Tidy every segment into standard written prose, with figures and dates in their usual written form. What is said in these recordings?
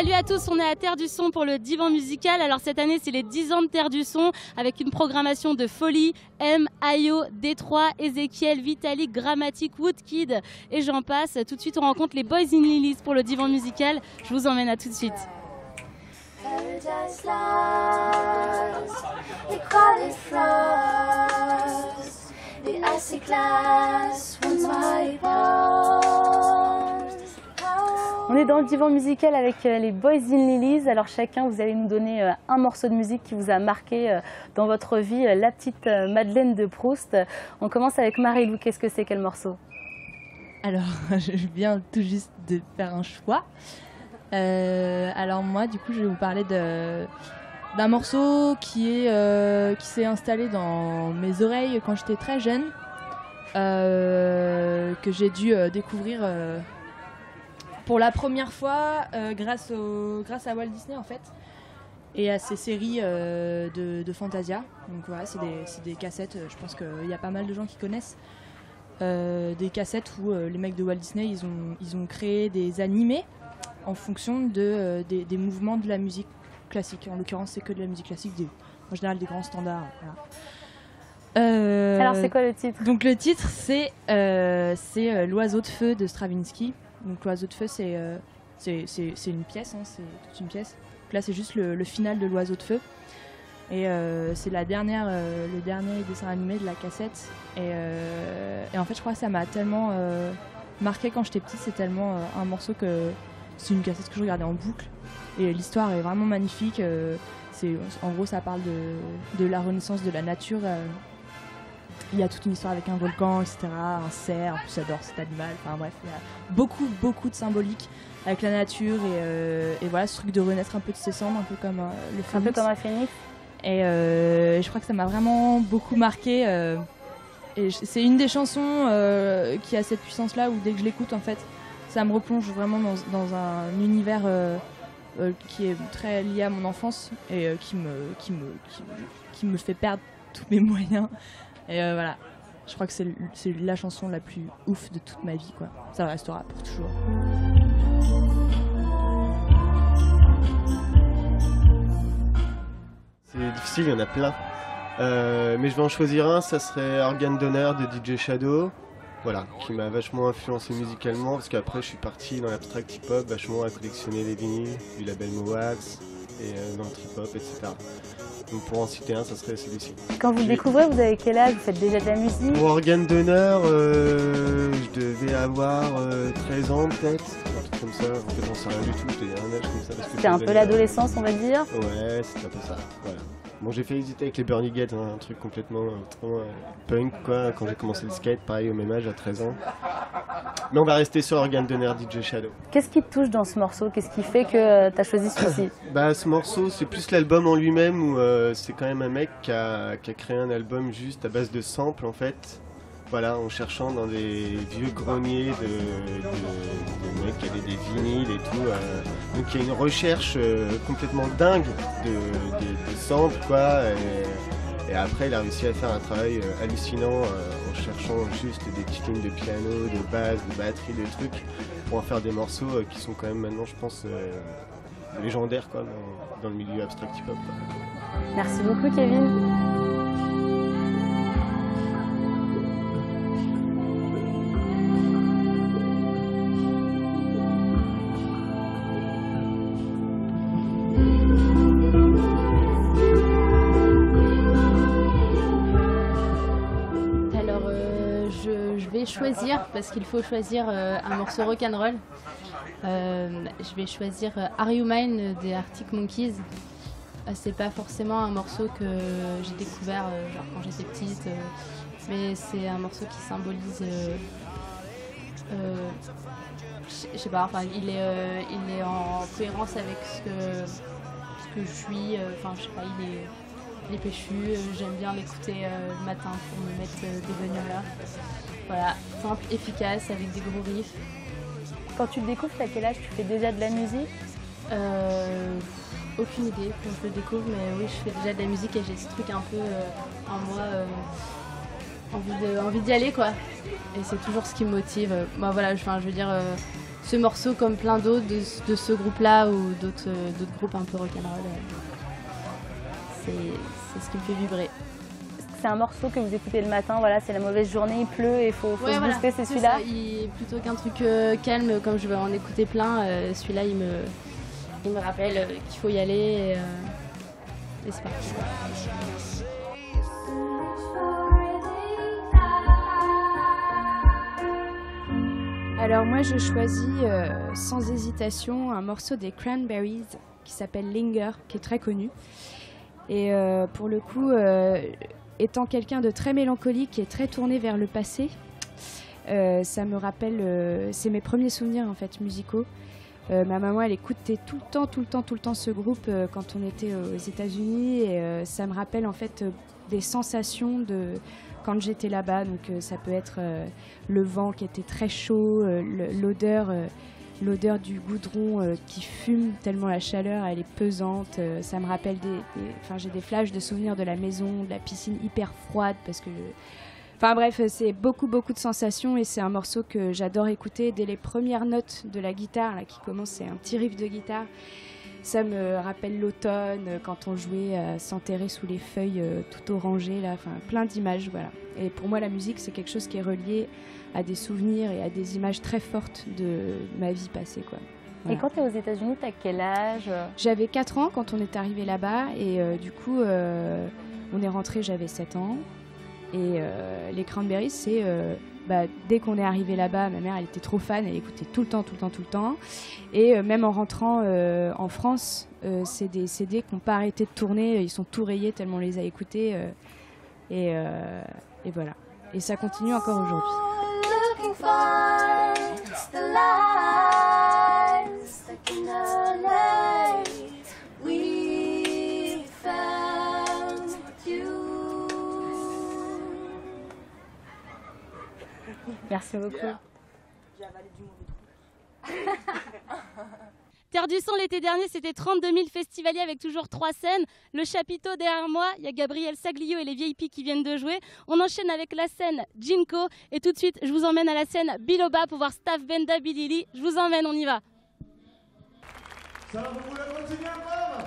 Salut à tous, on est à Terre du Son pour le Divan Musical. Alors cette année c'est les 10 ans de Terre du Son avec une programmation de folie. M, Ayo, Détroit, Ezekiel, Vitalik, Grammatic, Woodkid et j'en passe. Tout de suite on rencontre les Boys in Lilies pour le Divan Musical. Je vous emmène à tout de suite. Paradise lost, they call it frost. The icy glass once my past. On est dans le Divan Musical avec les Boys in Lilies. Alors chacun, vous allez nous donner un morceau de musique qui vous a marqué dans votre vie, la petite Madeleine de Proust. On commence avec Marie-Lou. Qu'est-ce que c'est, quel morceau? Alors, je viens tout juste de faire un choix. Alors moi, du coup, je vais vous parler d'un morceau qui s'est installé dans mes oreilles quand j'étais très jeune, que j'ai dû découvrir pour la première fois grâce à Walt Disney en fait, et à ces séries de Fantasia. Donc voilà, c'est des cassettes, je pense qu'il y a pas mal de gens qui connaissent. Des cassettes où les mecs de Walt Disney ils ont créé des animés en fonction des mouvements de la musique classique. En l'occurrence, c'est que de la musique classique, en général des grands standards. Voilà. Alors, c'est quoi le titre? Donc le titre, c'est L'Oiseau de Feu de Stravinsky. Donc L'Oiseau de Feu, c'est une pièce, hein, c'est toute une pièce. Donc là, c'est juste le final de L'Oiseau de Feu. Et c'est le dernier dessin animé de la cassette. Et en fait, je crois que ça m'a tellement marqué quand j'étais petite. C'est tellement un morceau que c'est une cassette que je regardais en boucle. Et l'histoire est vraiment magnifique. En gros, ça parle de la renaissance de la nature. Il y a toute une histoire avec un volcan, etc. Un cerf, en plus j'adore cet animal. Enfin bref, il y a beaucoup de symbolique avec la nature. Et voilà, ce truc de renaître un peu de ses cendres, un peu comme le phénix. Un peu comme un phénix. Et je crois que ça m'a vraiment beaucoup marqué. Et c'est une des chansons qui a cette puissance-là où dès que je l'écoute, en fait, ça me replonge vraiment dans un univers qui est très lié à mon enfance et qui me fait perdre tous mes moyens. Et voilà, je crois que c'est la chanson la plus ouf de toute ma vie, quoi. Ça restera pour toujours. C'est difficile, il y en a plein. Mais je vais en choisir un, ça serait Organe d'honneur de DJ Shadow. Voilà, qui m'a vachement influencé musicalement, parce qu'après je suis parti dans l'abstract hip-hop, vachement à collectionner les vinyles, du label Mowax, et dans le trip-hop, etc. Donc pour en citer un, ça serait celui-ci. Quand vous le découvrez, vous avez quel âge? Vous faites déjà de la musique? Pour Organe d'honneur, je devais avoir 13 ans peut-être, un truc comme ça. En fait, j'en sais rien du tout, j'étais un âge comme ça. C'était un peu l'adolescence, on va dire? Ouais, c'était un peu ça, voilà. Bon, j'ai fait hésiter avec les Bernie Gates, hein, un truc complètement punk, quoi, quand j'ai commencé le skate, pareil au même âge, à 13 ans. Mais on va rester sur Organe d'honneur DJ Shadow. Qu'est-ce qui te touche dans ce morceau? Qu'est-ce qui fait que tu as choisi celui-ci? Bah, ce morceau, c'est plus l'album en lui-même, où c'est quand même un mec qui a créé un album juste à base de samples, en fait. Voilà, en cherchant dans des vieux greniers de mecs qui avaient des vinyles et tout. Donc il y a une recherche complètement dingue de samples, quoi. Et après, il a réussi à faire un travail hallucinant en cherchant juste des petites lignes de piano, de basse, de batterie, des trucs, pour en faire des morceaux qui sont quand même maintenant, je pense, légendaires, quoi, dans le milieu abstract hip-hop. Merci beaucoup, Kevin. Choisir parce qu'il faut choisir un morceau rock'n'roll. Je vais choisir Are You Mine des Arctic Monkeys. C'est pas forcément un morceau que j'ai découvert genre quand j'étais petite, mais c'est un morceau qui symbolise je sais pas, enfin il est en cohérence avec ce que je suis, enfin je sais pas, il est péchu, j'aime bien l'écouter le matin pour me mettre des bonnes humeurs. Voilà, simple, efficace, avec des gros riffs. Quand tu le découvres, à quel âge tu fais déjà de la musique? Aucune idée quand je le découvre, mais oui, je fais déjà de la musique et j'ai ce truc un peu en moi, envie d'y aller, quoi. Et c'est toujours ce qui me motive. Moi, voilà, je veux dire, ce morceau comme plein d'autres de ce groupe-là ou d'autres groupes un peu rock'n'roll. C'est ce qui me fait vibrer. C'est un morceau que vous écoutez le matin, voilà, c'est la mauvaise journée, il pleut et il faut se booster, c'est celui-là. Plutôt qu'un truc calme, comme je vais en écouter plein, celui-là il me rappelle qu'il faut y aller et c'est parti. Alors moi je choisis sans hésitation un morceau des Cranberries qui s'appelle Linger, qui est très connu. Et pour le coup, étant quelqu'un de très mélancolique et très tourné vers le passé, ça me rappelle, c'est mes premiers souvenirs en fait musicaux. Ma maman elle écoutait tout le temps ce groupe quand on était aux États-Unis et ça me rappelle en fait des sensations de quand j'étais là-bas. Donc ça peut être le vent qui était très chaud, l'odeur du goudron qui fume tellement la chaleur elle est pesante. Ça me rappelle j'ai des flashs de souvenirs de la maison, de la piscine hyper froide parce que enfin bref, c'est beaucoup de sensations et c'est un morceau que j'adore écouter dès les premières notes de la guitare là, qui commence, c'est un petit riff de guitare. Ça me rappelle l'automne quand on jouait à s'enterrer sous les feuilles tout orangées là, enfin plein d'images, voilà. Et pour moi la musique c'est quelque chose qui est relié à des souvenirs et à des images très fortes de ma vie passée quoi. Voilà. Et quand tu es aux États-Unis, tu as quel âge? J'avais 4 ans quand on est arrivé là-bas et du coup on est rentré, j'avais 7 ans. Et les Cranberries, c'est dès qu'on est arrivé là-bas, ma mère elle était trop fan, elle écoutait tout le temps. Et même en rentrant en France, c'est des CD qui n'ont pas arrêté de tourner, ils sont tout rayés tellement on les a écoutés. Et voilà. Et ça continue encore aujourd'hui. Merci beaucoup. Terre du Son l'été dernier, c'était 32 000 festivaliers avec toujours 3 scènes. Le chapiteau derrière moi, il y a Gabriel Saglio et les VIP qui viennent de jouer. On enchaîne avec la scène Jinko et tout de suite, je vous emmène à la scène Biloba pour voir Staff Benda Bilili. Je vous emmène, on y va. Ça va, vous voulez continuer encore?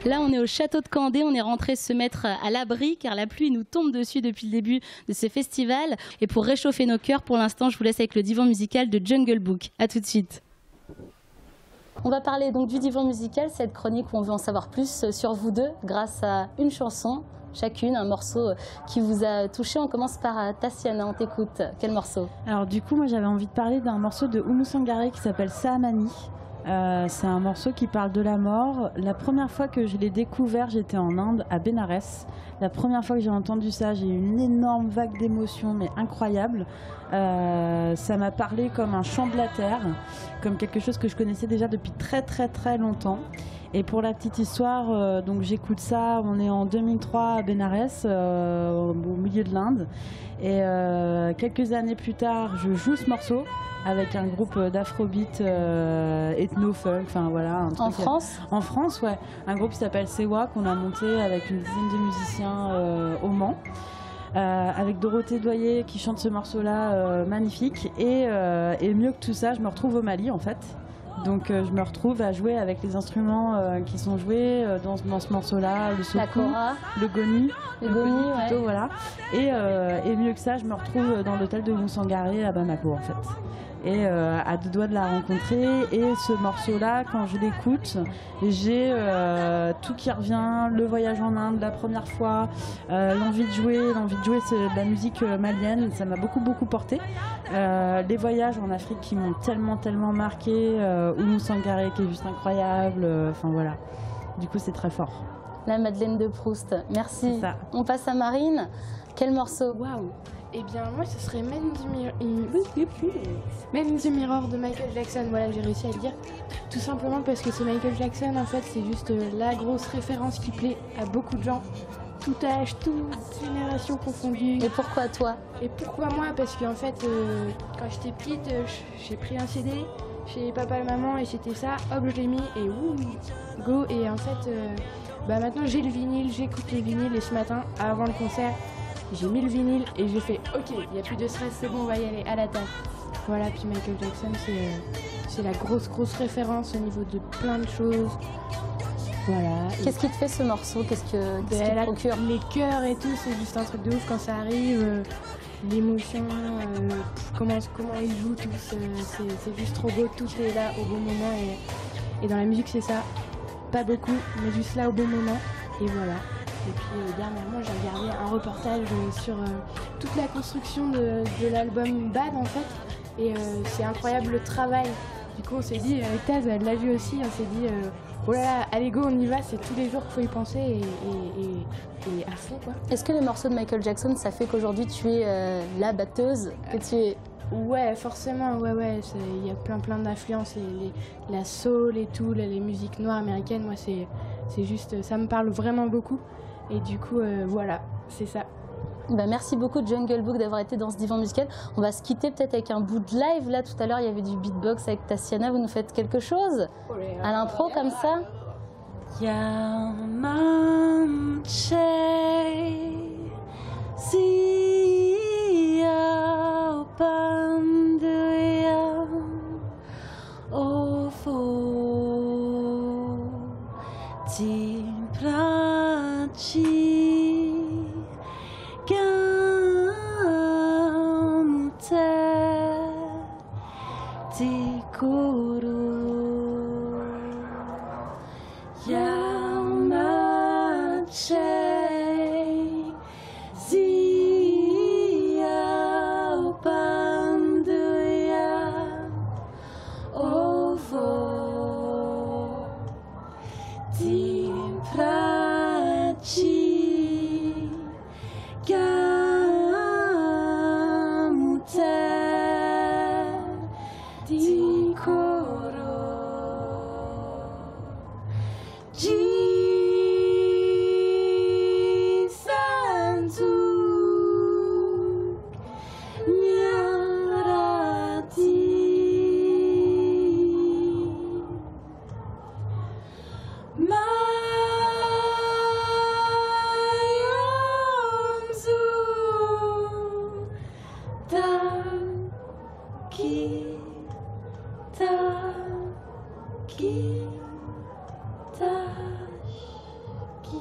Là, on est au château de Candé, on est rentré se mettre à l'abri car la pluie nous tombe dessus depuis le début de ce festival. Et pour réchauffer nos cœurs, pour l'instant, je vous laisse avec le divan musical de Jungle Book. A tout de suite. On va parler donc du divan musical, cette chronique où on veut en savoir plus sur vous deux grâce à une chanson, chacune, un morceau qui vous a touché. On commence par Tassiana, on t'écoute. Quel morceau? Alors du coup, moi j'avais envie de parler d'un morceau de Oumou Sangaré qui s'appelle Saamani. C'est un morceau qui parle de la mort. La première fois que je l'ai découvert, j'étais en Inde, à Benares. La première fois que j'ai entendu ça, j'ai eu une énorme vague d'émotions, mais incroyable. Ça m'a parlé comme un chant de la terre, comme quelque chose que je connaissais déjà depuis très longtemps. Et pour la petite histoire, donc j'écoute ça, on est en 2003 à Benares, au milieu de l'Inde. Et quelques années plus tard, je joue ce morceau avec un groupe d'afrobeat ethno-funk, enfin voilà. Un truc, en France En France, ouais. Un groupe qui s'appelle Sewa, qu'on a monté avec une dizaine de musiciens au Mans. Avec Dorothée Doyer qui chante ce morceau-là magnifique. Et mieux que tout ça, je me retrouve au Mali en fait. Donc je me retrouve à jouer avec les instruments qui sont joués dans ce morceau-là, le soukous, le goni, plutôt, ouais. Voilà. Et mieux que ça, je me retrouve dans l'hôtel de Oumou Sangaré à Bamako en fait. et à deux doigts de la rencontrer. Et ce morceau-là, quand je l'écoute, j'ai tout qui revient, le voyage en Inde la première fois, l'envie de jouer c'est de la musique malienne, ça m'a beaucoup porté. Les voyages en Afrique qui m'ont tellement marqué, Oumou Sangaré qui est juste incroyable, enfin voilà, du coup c'est très fort. La Madeleine de Proust, merci. On passe à Marine, quel morceau? Waouh. Eh bien, moi, ce serait Man in the Mirror de Michael Jackson. Voilà, j'ai réussi à le dire. Tout simplement parce que c'est Michael Jackson, en fait, c'est juste la grosse référence qui plaît à beaucoup de gens. Tout âge, toute génération confondue. Et pourquoi toi? Et pourquoi moi? Parce qu'en fait, quand j'étais petite, j'ai pris un CD chez papa et maman et c'était ça. Hop, je l'ai mis et ouh, go. Et en fait, maintenant j'ai le vinyle, j'écoute les vinyles et ce matin, avant le concert, j'ai mis le vinyle et j'ai fait ok, il n'y a plus de stress, c'est bon, on va y aller à la table. Voilà, puis Michael Jackson, c'est la grosse référence au niveau de plein de choses. Voilà. Qu'est-ce qui te fait ce morceau? Qu'est-ce qui te procure? Les chœurs et tout, c'est juste un truc de ouf quand ça arrive. L'émotion, comment ils jouent tous, c'est juste trop beau, tout est là au bon moment et dans la musique c'est ça. Pas beaucoup, mais juste là au bon moment et voilà. Et puis dernièrement j'ai regardé un reportage sur toute la construction de l'album Bad en fait et c'est incroyable le travail. Du coup on s'est dit, avec Taz elle l'a vu aussi, on s'est dit oh là là, allez go on y va, c'est tous les jours qu'il faut y penser et à fond quoi. Est-ce que les morceaux de Michael Jackson ça fait qu'aujourd'hui tu es la batteuse que tu es? Ouais, forcément, ouais, il y a plein d'influences, la soul et tout, les musiques noires américaines, moi c'est juste, ça me parle vraiment beaucoup et du coup voilà, c'est ça. Merci beaucoup Jungle Book d'avoir été dans ce divan musical. On va se quitter peut-être avec un bout de live, là tout à l'heure il y avait du beatbox avec Tassiana, vous nous faites quelque chose à l'impro comme ça? Qui